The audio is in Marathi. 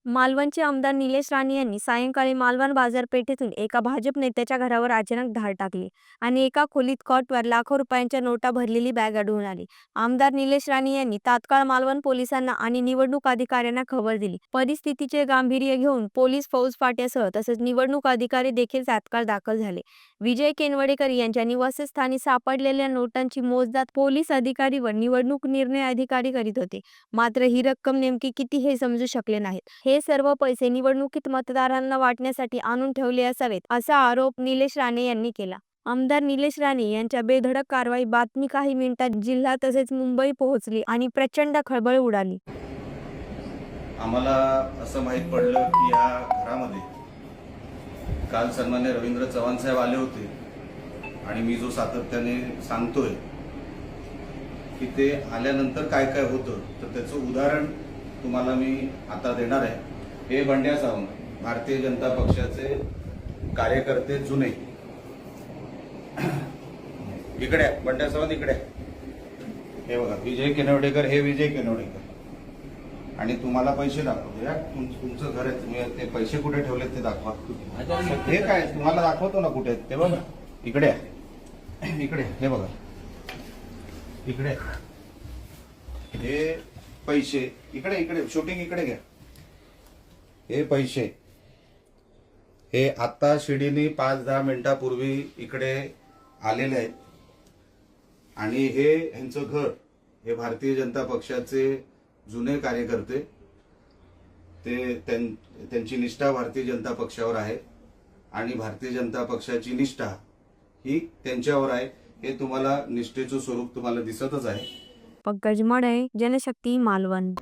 मालवणचे आमदार निलेश राणे यांनी सायंकाळी मालवण बाजारपेठेतून एका भाजप नेत्याच्या घरावर अचानक धाड टाकली आणि एका खोलीत कॉटवर लाखो रुपयांच्या नोटा भरलेली बॅग आढळून आली. आमदार निलेश राणे यांनी तात्काळ मालवण पोलिसांना आणि निवडणूक अधिकाऱ्यांना खबर दिली. परिस्थितीचे गांभीर्य घेऊन पोलीस फौजफाट्यासह तसेच निवडणूक अधिकारी देखील तात्काळ दाखल झाले. विजय केनवडेकर यांच्या निवासस्थानी सापडलेल्या नोटांची मोजदाद पोलीस अधिकारी व निवडणूक निर्णय अधिकारी करीत होते. मात्र ही रक्कम नेमकी किती हे समजू शकले नाहीत. हे सर्व पैसे निवडणुकीत मतदारांना वाटण्यासाठी आणून ठेवले असावेत असा आरोप निलेश राणे यांनी केला. आमदार निलेश राणे यांच्या बेधडक कारवाई बातमी काही मिनिटात जिल्हा तसेच मुंबई पोहोचली आणि प्रचंड खळबळ उडाली. आम्हाला असं माहीत पडलं की या घरामध्ये काल सन्मान्य रवींद्र चव्हाण साहेब आले होते आणि मी जो सातत्याने सांगतोय की ते आल्यानंतर काय काय होतं तर त्याचं उदाहरण तुम्हाला मी आता देणार आहे. हे बंड्या सावंत भारतीय जनता पक्षाचे कार्यकर्ते जुने. इकडे आहे बंड्या सावंत, इकडे हे बघा विजय केनवडेकर, हे विजय केनवडेकर. आणि तुम्हाला पैसे दाखवतो या तुमचं घर आहे, तुम्ही ते पैसे कुठे ठेवलेत ते दाखवा. हे काय तुम्हाला दाखवतो ना कुठे ते बघा. इकडे आहे, इकडे हे बघा, इकडे हे पैसे, इकडे इकडे शूटिंग इकडे घ्या. हे पैसे हे आता शिडीने 5-10 मिनिटापूर्वी इकडे आलेले आहेत. आणि हे ह्यांचं घर, हे भारतीय जनता पक्षाचे जुने कार्यकर्ते, त्यांची निष्ठा भारतीय जनता पक्षावर आहे आणि भारतीय जनता पक्षाची निष्ठा ही त्यांच्यावर आहे. हे तुम्हाला निष्ठेचं स्वरूप तुम्हाला दिसतच आहे. पंकज मडे, जनशक्ती, मालवण.